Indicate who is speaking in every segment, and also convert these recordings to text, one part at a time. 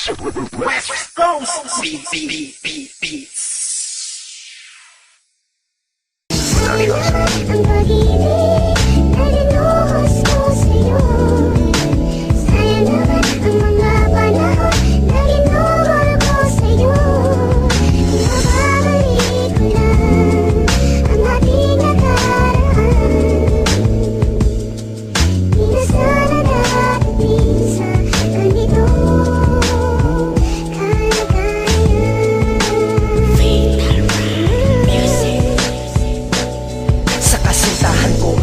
Speaker 1: West Coast Beats.
Speaker 2: Ang pag-ibig na linuhos ko sa'yo. Sayang naman ang mga panahon na ginuhol ko sa'yo. Mababalik ko lang ang ating nakaraan. Di na sana darating sa ganito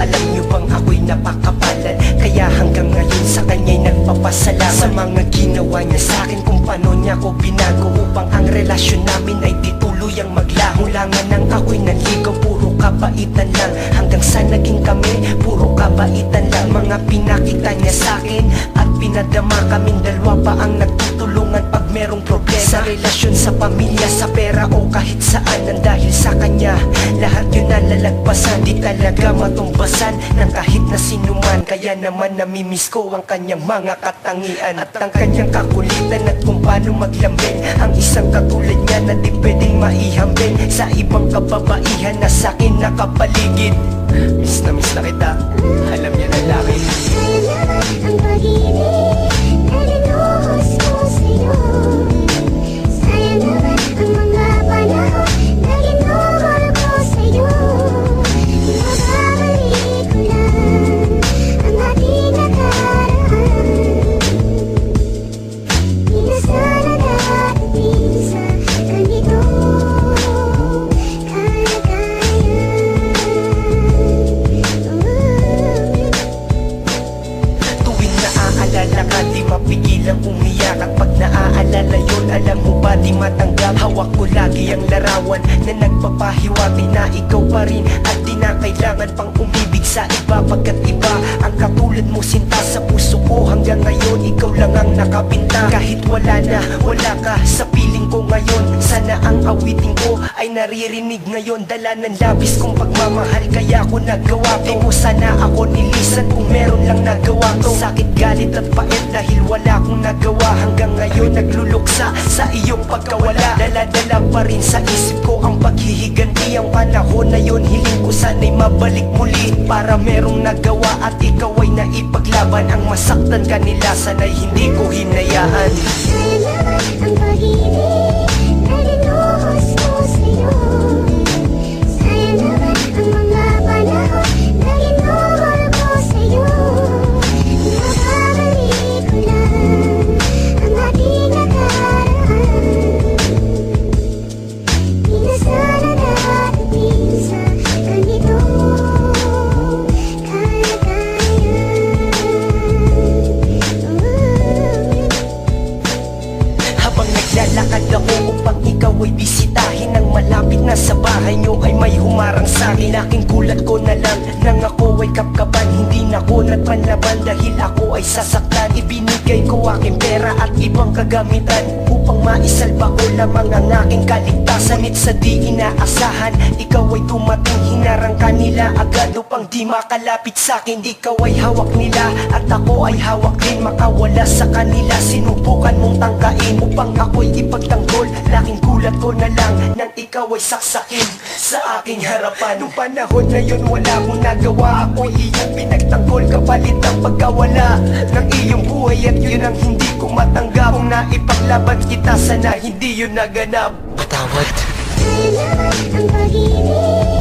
Speaker 3: Alam nyo bang ako'y napakapalan? Kaya hanggang ngayon sa kanya'y nagpapasalamat sa mga ginawa niya sa'kin, kung paano niya ko binago upang ang relasyon namin ay di tuluyang maglaho. Mula nga nang ako'y naligaw, puro kabaitan lang. Hanggang sa naging kami, puro kabaitan lang. Mga pinakita niya sa'kin at pinadama, kaming dalawa pa ang nagtutulungan pag merong problema. Sa relasyon, sa pamilya, sa pera o kahit saan. Nang dahil sa kanya, lahat yun nalalagpasan. Di talaga matumbasan ng kahit na sinuman. Kaya naman namimiss ko ang kanyang mga katangian at ang kanyang kakulitan at kung paano maglambing. Ang isang katulad niya na di pwedeng maihambing sa ibang kababaihan na sa'kin nakapaligid. Miss na kita, alam niya na laki.
Speaker 2: Sayang naman ang pag-ibig na linuhos ko sa'yo. Sayang naman ang mga panahon na ginuhol ko sa'yo. Mababalik ko lang ang ating nakaraan. Di na sana darating sa ganito
Speaker 3: Tuwing naaalala ka, di mapigilang umiyak. At pag naaalala yun, alam mo ba di matanggap. Hawak ko lagi ang larawan na nagpapahiwatig na ikaw pa rin at di na kailangan pang umibig sa iba. Pagkat iba ang katulad mo, sinta sa puso ko. Hanggang ngayon, ikaw lang ang nakapinta. Kahit wala ka sa piling ko ngayon. Sana ang awiting ko ay naririnig ngayon. Dala ng labis kong pagmamahal, kaya ko nagawa to. Di mo sana ako nilisan kung meron lang nagawa to. Sakit, galit at pait dahil wala akong nagawa. Hanggang ngayon nagluluksa sa iyong pagkawala. Dala-dala pa rin sa isip ko ang paghihiganti. Ang panahon na yun, hiling ko sana'y mabalik muli. Para merong nagawa at ikaw ay naipaglaban. Ang masaktan kanila sana'y hindi ko hinayaan.
Speaker 2: Sayang naman ang pag-ibig na linuhos ko sa'yo. Sayang naman ang mga panahon na ginuhol ko sa'yo. Mababalik ko lang ang ating nakaraan. Di na sana darating sa ganito
Speaker 3: Habang naglalakad ako upang ikaw ay bisitahin, nang malapit na sa bahay nyo ay may humarang sa'kin. Aking kulat ko na lang nang ako ay kapkapan. Hindi na ko nagpanlaban dahil ako ay sasaktan. Ibinigay ko aking pera at ibang kagamitan upang maisalba ko lamang ang aking kaligtasan. At sa di inaasahan, ikaw ay dumating. Hinarang ka nila agad upang di makalapit sa'kin. Ikaw ay hawak nila at ako ay hawak din. Makawala sa kanila, sinubukan mong tangkain upang ako'y ipagtanggol. Laking kulat ko na lang nang ikaw ay saksakin sa aking harapan. Nung panahon na yun wala akong nagawa. Ako'y iyong pinagtanggol kapalit ng pagkawala ng iyong buhay. At yun ang hindi ko matanggap. Kung naipaglaban kita, sana hindi yun naganap. Patawad.
Speaker 2: Sayang naman ang pag-ibig